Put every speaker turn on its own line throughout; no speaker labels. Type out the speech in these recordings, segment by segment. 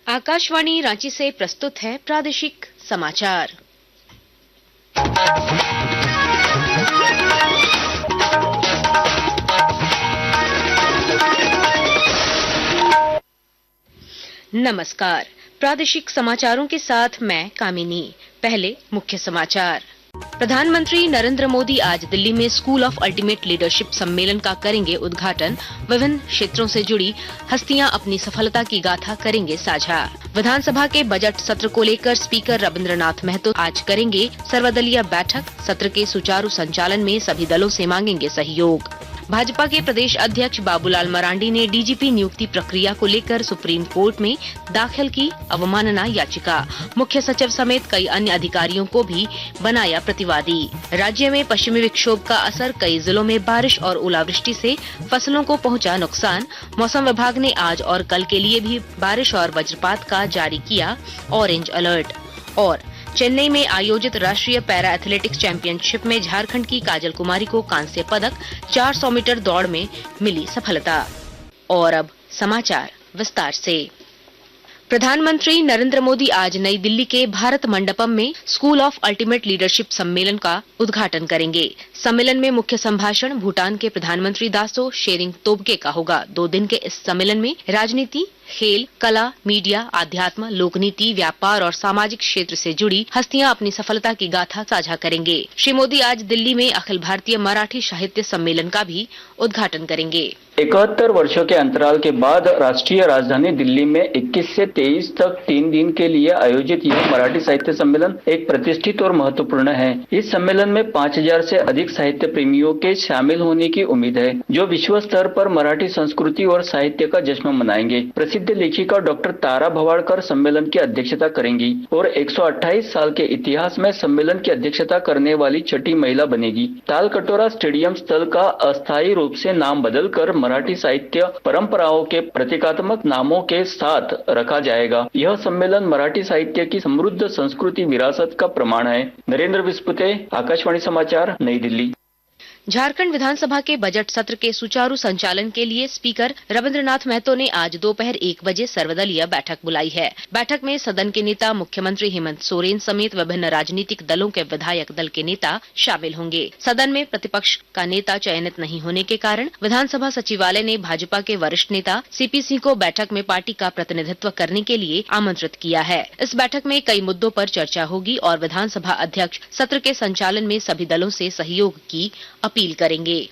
आकाशवाणी रांची से प्रस्तुत है प्रादेशिक समाचार। नमस्कार, प्रादेशिक समाचारों के साथ मैं कामिनी। पहले मुख्य समाचार। प्रधानमंत्री नरेंद्र मोदी आज दिल्ली में स्कूल ऑफ अल्टीमेट लीडरशिप सम्मेलन का करेंगे उद्घाटन। विभिन्न क्षेत्रों से जुड़ी हस्तियां अपनी सफलता की गाथा करेंगे साझा। विधानसभा के बजट सत्र को लेकर स्पीकर रविंद्रनाथ महतो आज करेंगे सर्वदलीय बैठक। सत्र के सुचारू संचालन में सभी दलों से मांगेंगे सहयोग। भाजपा के प्रदेश अध्यक्ष बाबूलाल मरांडी ने डीजीपी नियुक्ति प्रक्रिया को लेकर सुप्रीम कोर्ट में दाखिल की अवमानना याचिका। मुख्य सचिव समेत कई अन्य अधिकारियों को भी बनाया प्रतिवादी। राज्य में पश्चिमी विक्षोभ का असर, कई जिलों में बारिश और ओलावृष्टि से फसलों को पहुंचा नुकसान। मौसम विभाग ने आज और कल के लिए भी बारिश और वज्रपात का जारी किया ऑरेंज अलर्ट। और चेन्नई में आयोजित राष्ट्रीय पैरा एथलेटिक्स चैंपियनशिप में झारखंड की काजल कुमारी को कांस्य पदक, 400 मीटर दौड़ में मिली सफलता। और अब समाचार विस्तार से। प्रधानमंत्री नरेंद्र मोदी आज नई दिल्ली के भारत मंडपम में स्कूल ऑफ अल्टीमेट लीडरशिप सम्मेलन का उद्घाटन करेंगे। सम्मेलन में मुख्य संभाषण भूटान के प्रधानमंत्री दासो शेरिंग तोब्गे का होगा। 2 दिन के इस सम्मेलन में राजनीति, खेल, कला, मीडिया, आध्यात्म, लोकनीति, व्यापार और सामाजिक क्षेत्र से जुड़ी हस्तियां अपनी सफलता की गाथा साझा करेंगे। श्री मोदी आज दिल्ली में अखिल भारतीय मराठी साहित्य सम्मेलन का भी उद्घाटन करेंगे।
71 वर्षों के अंतराल के बाद राष्ट्रीय राजधानी दिल्ली में 21 से 23 तक 3 दिन के लिए आयोजित यह मराठी साहित्य सम्मेलन एक प्रतिष्ठित और महत्वपूर्ण है। इस सम्मेलन में 5000 से अधिक साहित्य प्रेमियों के शामिल होने की उम्मीद है, जो विश्व स्तर पर मराठी संस्कृति और साहित्य का जश्न मनाएंगे। प्रसिद्ध लेखिका डॉक्टर तारा भवाड़कर सम्मेलन की अध्यक्षता करेंगी और 128 साल के इतिहास में सम्मेलन की अध्यक्षता करने वाली छठी महिला बनेगी। तालकटोरा स्टेडियम स्थल का अस्थायी रूप से नाम बदलकर मराठी साहित्य परंपराओं के प्रतीकात्मक नामों के साथ रखा जाएगा। यह सम्मेलन मराठी साहित्य की समृद्ध संस्कृति विरासत का प्रमाण है। नरेंद्र विस्पुते, आकाशवाणी समाचार, नई दिल्ली।
झारखंड विधानसभा के बजट सत्र के सुचारू संचालन के लिए स्पीकर रविंद्रनाथ महतो ने आज दोपहर 1 बजे सर्वदलीय बैठक बुलाई है। बैठक में सदन के नेता, मुख्यमंत्री हेमंत सोरेन समेत विभिन्न राजनीतिक दलों के विधायक दल के नेता शामिल होंगे। सदन में प्रतिपक्ष का नेता चयनित नहीं होने के कारण विधानसभा सचिवालय ने भाजपा के वरिष्ठ नेता सीपी सिंह को बैठक में पार्टी का प्रतिनिधित्व करने के लिए आमंत्रित किया है। इस बैठक में कई मुद्दों पर चर्चा होगी और विधानसभा अध्यक्ष सत्र के संचालन में सभी दलों से सहयोग की अपील करेंगे।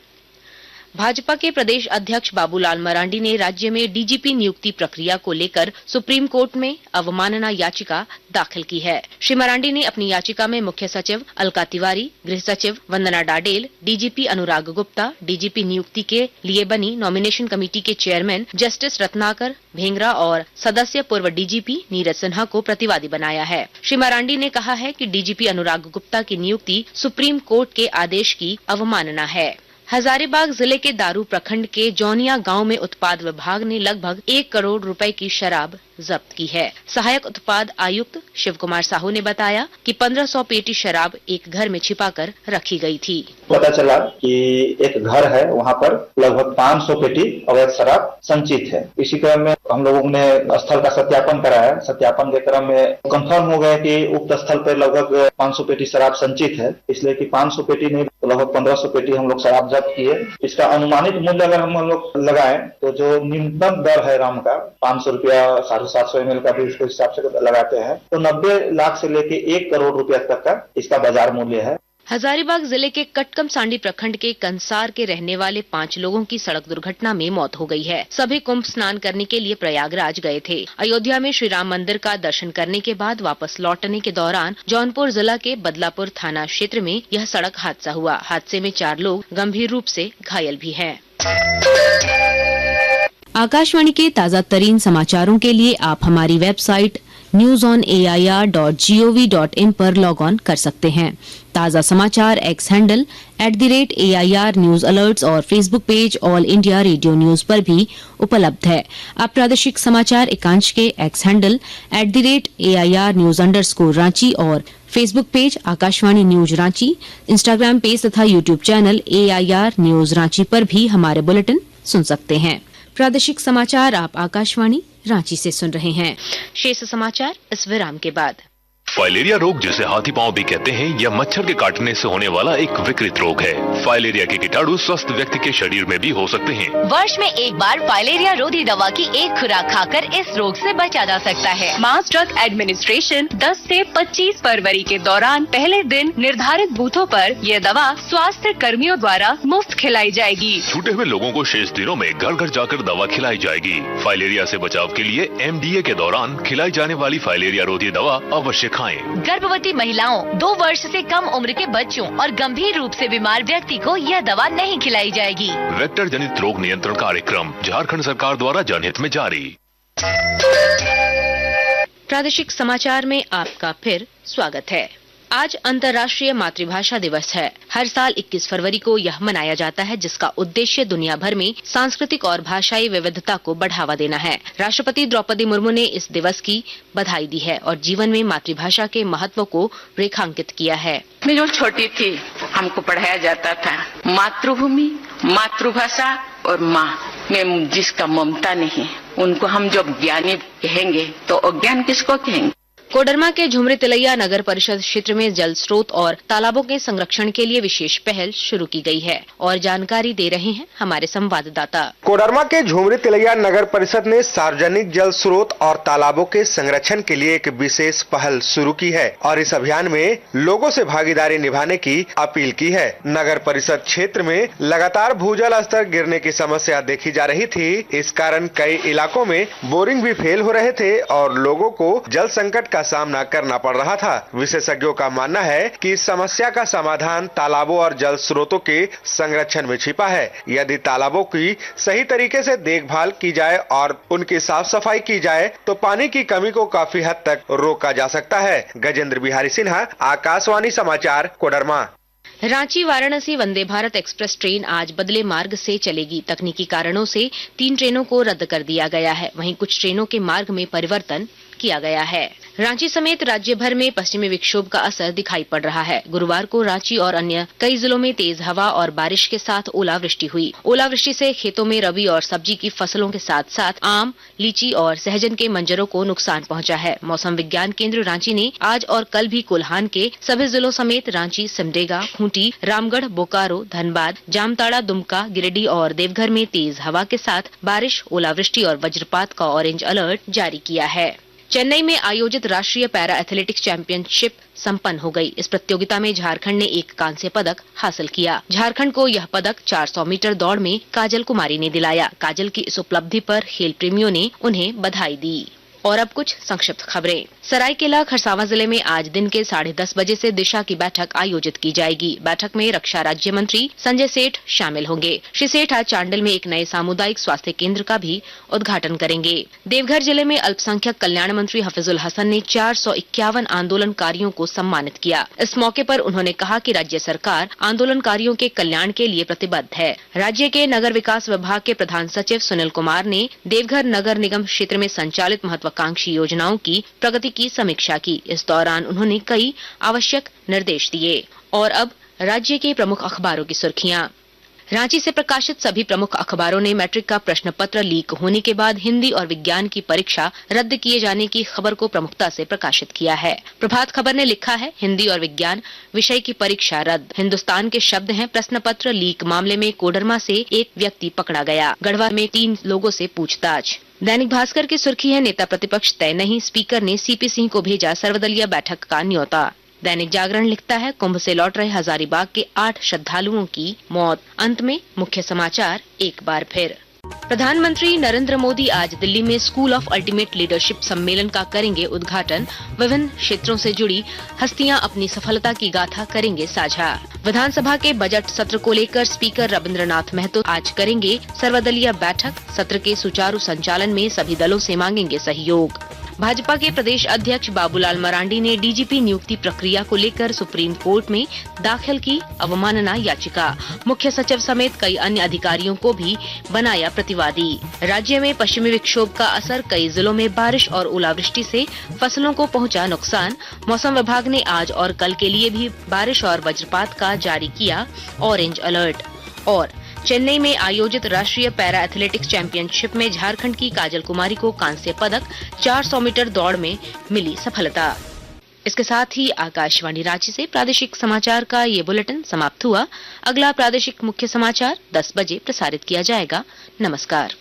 भाजपा के प्रदेश अध्यक्ष बाबूलाल मरांडी ने राज्य में डीजीपी नियुक्ति प्रक्रिया को लेकर सुप्रीम कोर्ट में अवमानना याचिका दाखिल की है। श्री मरांडी ने अपनी याचिका में मुख्य सचिव अलका तिवारी, गृह सचिव वंदना डाडेल, डीजीपी अनुराग गुप्ता, डीजीपी नियुक्ति के लिए बनी नॉमिनेशन कमेटी के चेयरमैन जस्टिस रत्नाकर भेंगरा और सदस्य पूर्व डीजीपी नीरज सिन्हा को प्रतिवादी बनाया है। श्री मरांडी ने कहा है कि डीजीपी अनुराग गुप्ता की नियुक्ति सुप्रीम कोर्ट के आदेश की अवमानना है। हजारीबाग जिले के दारू प्रखंड के जौनिया गांव में उत्पाद विभाग ने लगभग 1 करोड़ रुपए की शराब जब्त की है। सहायक उत्पाद आयुक्त शिव कुमार साहू ने बताया कि 1500 पेटी शराब एक घर में छिपाकर रखी गई थी।
पता चला कि एक घर है, वहाँ पर लगभग 500 पेटी अवैध शराब संचित है। इसी क्रम में हम लोगों ने स्थल का सत्यापन कराया। सत्यापन के क्रम में कंफर्म हो गया कि उक्त स्थल पर लगभग 500 पेटी शराब संचित है, इसलिए कि 500 पेटी नहीं लगभग 1500 पेटी हम लोग शराब जब्त किए। इसका अनुमानित मूल्य अगर हम लोग लगाएं तो जो न्यूनतम दर है राम का 500 रुपया 750 ml का भी उसके हिसाब से लगाते हैं तो 90 लाख से लेके 1 करोड़ रुपया तक का इसका बाजार मूल्य है।
हजारीबाग जिले के कटकम सांडी प्रखंड के कंसार के रहने वाले 5 लोगों की सड़क दुर्घटना में मौत हो गई है। सभी कुंभ स्नान करने के लिए प्रयागराज गए थे। अयोध्या में श्री राम मंदिर का दर्शन करने के बाद वापस लौटने के दौरान जौनपुर जिला के बदलापुर थाना क्षेत्र में यह सड़क हादसा हुआ। हादसे में 4 लोग गंभीर रूप से घायल भी हैं। आकाशवाणी के ताजा तरीन समाचारों के लिए आप हमारी वेबसाइट newsonair.gov.in पर लॉग ऑन कर सकते हैं। ताजा समाचार X handle @AIR news alerts और Facebook page All India Radio news पर भी उपलब्ध है। आप प्रादेशिक समाचार एकांश के एक्स हैंडल @AIR न्यूज _रांची और Facebook page Akashvani news Ranchi, Instagram page तथा YouTube channel AIR news Ranchi पर भी हमारे बुलेटिन सुन सकते हैं। प्रादेशिक समाचार आप आकाशवाणी रांची से सुन रहे हैं। शेष समाचार इस विराम के बाद।
फाइलेरिया रोग, जिसे हाथी पांव भी कहते हैं, यह मच्छर के काटने से होने वाला एक विकृत रोग है। फाइलेरिया के कीटाणु स्वस्थ व्यक्ति के शरीर में भी हो सकते हैं।
वर्ष में एक बार फाइलेरिया रोधी दवा की एक खुराक खाकर इस रोग से बचा जा सकता है। मास ड्रग एडमिनिस्ट्रेशन 10 से 25 फरवरी के दौरान पहले दिन निर्धारित बूथों पर यह दवा स्वास्थ्य कर्मियों द्वारा मुफ्त खिलाई जाएगी।
छूटे हुए लोगों को शेष दिनों में घर घर जाकर दवा खिलाई जाएगी। फाइलेरिया से बचाव के लिए MDA के दौरान खिलाई जाने वाली फाइलेरिया रोधी दवा अवश्य खाएं।
गर्भवती महिलाओं, 2 वर्ष से कम उम्र के बच्चों और गंभीर रूप से बीमार व्यक्ति को यह दवा नहीं खिलाई जाएगी।
वेक्टर जनित रोग नियंत्रण कार्यक्रम झारखंड सरकार द्वारा जनहित में जारी।
प्रादेशिक समाचार में आपका फिर स्वागत है। आज अंतर्राष्ट्रीय मातृभाषा दिवस है। हर साल 21 फरवरी को यह मनाया जाता है, जिसका उद्देश्य दुनिया भर में सांस्कृतिक और भाषाई विविधता को बढ़ावा देना है। राष्ट्रपति द्रौपदी मुर्मू ने इस दिवस की बधाई दी है और जीवन में मातृभाषा के महत्व को रेखांकित किया है।
मैं जो छोटी थी, हमको पढ़ाया जाता था मातृभूमि, मातृभाषा और माँ में जिसका ममता नहीं, उनको हम जब ज्ञानी कहेंगे तो अज्ञान किसको कहेंगे।
कोडरमा के झुमरी तिलैया नगर परिषद क्षेत्र में जल स्रोत और तालाबों के संरक्षण के लिए विशेष पहल शुरू की गई है और जानकारी दे रहे हैं हमारे संवाददाता।
कोडरमा के झुमरी तिलैया नगर परिषद ने सार्वजनिक जल स्रोत और तालाबों के संरक्षण के लिए एक विशेष पहल शुरू की है और इस अभियान में लोगों से भागीदारी निभाने की अपील की है। नगर परिषद क्षेत्र में लगातार भूजल स्तर गिरने की समस्या देखी जा रही थी। इस कारण कई इलाकों में बोरिंग भी फेल हो रहे थे और लोगों को जल संकट का सामना करना पड़ रहा था। विशेषज्ञों का मानना है कि इस समस्या का समाधान तालाबों और जल स्रोतों के संरक्षण में छिपा है। यदि तालाबों की सही तरीके से देखभाल की जाए और उनकी साफ सफाई की जाए तो पानी की कमी को काफी हद तक रोका जा सकता है। गजेंद्र बिहारी सिन्हा, आकाशवाणी समाचार, कोडरमा।
रांची वाराणसी वंदे भारत एक्सप्रेस ट्रेन आज बदले मार्ग से चलेगी। तकनीकी कारणों से 3 ट्रेनों को रद्द कर दिया गया है। वहीं कुछ ट्रेनों के मार्ग में परिवर्तन किया गया है। रांची समेत राज्य भर में पश्चिमी विक्षोभ का असर दिखाई पड़ रहा है। गुरुवार को रांची और अन्य कई जिलों में तेज हवा और बारिश के साथ ओलावृष्टि हुई। ओलावृष्टि से खेतों में रबी और सब्जी की फसलों के साथ साथ आम, लीची और सहजन के मंजरों को नुकसान पहुंचा है। मौसम विज्ञान केंद्र रांची ने आज और कल भी कोल्हान के सभी जिलों समेत रांची, सिमडेगा, खूंटी, रामगढ़, बोकारो, धनबाद, जामताड़ा, दुमका, गिरिडीह और देवघर में तेज हवा के साथ बारिश, ओलावृष्टि और वज्रपात का ऑरेंज अलर्ट जारी किया है। चेन्नई में आयोजित राष्ट्रीय पैरा एथलेटिक्स चैंपियनशिप संपन्न हो गई। इस प्रतियोगिता में झारखंड ने एक कांस्य पदक हासिल किया। झारखंड को यह पदक 400 मीटर दौड़ में काजल कुमारी ने दिलाया। काजल की इस उपलब्धि पर खेल प्रेमियों ने उन्हें बधाई दी। और अब कुछ संक्षिप्त खबरें। सरायकेला खरसावां जिले में आज दिन के 10:30 बजे से दिशा की बैठक आयोजित की जाएगी। बैठक में रक्षा राज्य मंत्री संजय सेठ शामिल होंगे। श्री सेठ आज चांडिल में एक नए सामुदायिक स्वास्थ्य केंद्र का भी उद्घाटन करेंगे। देवघर जिले में अल्पसंख्यक कल्याण मंत्री हफीजुल हसन ने 451 आंदोलनकारियों को सम्मानित किया। इस मौके पर उन्होंने कहा कि राज्य सरकार आंदोलनकारियों के कल्याण के लिए प्रतिबद्ध है। राज्य के नगर विकास विभाग के प्रधान सचिव सुनील कुमार ने देवघर नगर निगम क्षेत्र में संचालित महत्वाकांक्षी योजनाओं की प्रगति की समीक्षा की। इस दौरान उन्होंने कई आवश्यक निर्देश दिए। और अब राज्य के प्रमुख अखबारों की सुर्खियां। रांची से प्रकाशित सभी प्रमुख अखबारों ने मैट्रिक का प्रश्न पत्र लीक होने के बाद हिंदी और विज्ञान की परीक्षा रद्द किए जाने की खबर को प्रमुखता से प्रकाशित किया है। प्रभात खबर ने लिखा है, हिंदी और विज्ञान विषय की परीक्षा रद्द। हिंदुस्तान के शब्द हैं, प्रश्न पत्र लीक मामले में कोडरमा से एक व्यक्ति पकड़ा गया। गढ़वा में 3 लोगों से पूछताछ। दैनिक भास्कर की सुर्खी है, नेता प्रतिपक्ष तय नहीं, स्पीकर ने सीपी सिंह को भेजा सर्वदलीय बैठक का न्योता। दैनिक जागरण लिखता है, कुंभ से लौट रहे हजारीबाग के 8 श्रद्धालुओं की मौत। अंत में मुख्य समाचार एक बार फिर। प्रधानमंत्री नरेंद्र मोदी आज दिल्ली में स्कूल ऑफ अल्टीमेट लीडरशिप सम्मेलन का करेंगे उद्घाटन। विभिन्न क्षेत्रों से जुड़ी हस्तियां अपनी सफलता की गाथा करेंगे साझा। विधानसभा के बजट सत्र को लेकर स्पीकर रविंद्रनाथ महतो आज करेंगे सर्वदलीय बैठक। सत्र के सुचारू संचालन में सभी दलों से मांगेंगे सहयोग। भाजपा के प्रदेश अध्यक्ष बाबूलाल मरांडी ने डीजीपी नियुक्ति प्रक्रिया को लेकर सुप्रीम कोर्ट में दाखिल की अवमानना याचिका। मुख्य सचिव समेत कई अन्य अधिकारियों को भी बनाया प्रतिवादी। राज्य में पश्चिमी विक्षोभ का असर, कई जिलों में बारिश और ओलावृष्टि से फसलों को पहुंचा नुकसान। मौसम विभाग ने आज और कल के लिए भी बारिश और वज्रपात का जारी किया ऑरेंज अलर्ट। और चेन्नई में आयोजित राष्ट्रीय पैरा एथलेटिक्स चैंपियनशिप में झारखंड की काजल कुमारी को कांस्य पदक, 400 मीटर दौड़ में मिली सफलता। इसके साथ ही आकाशवाणी रांची से प्रादेशिक समाचार का ये बुलेटिन समाप्त हुआ। अगला प्रादेशिक मुख्य समाचार 10 बजे प्रसारित किया जाएगा। नमस्कार।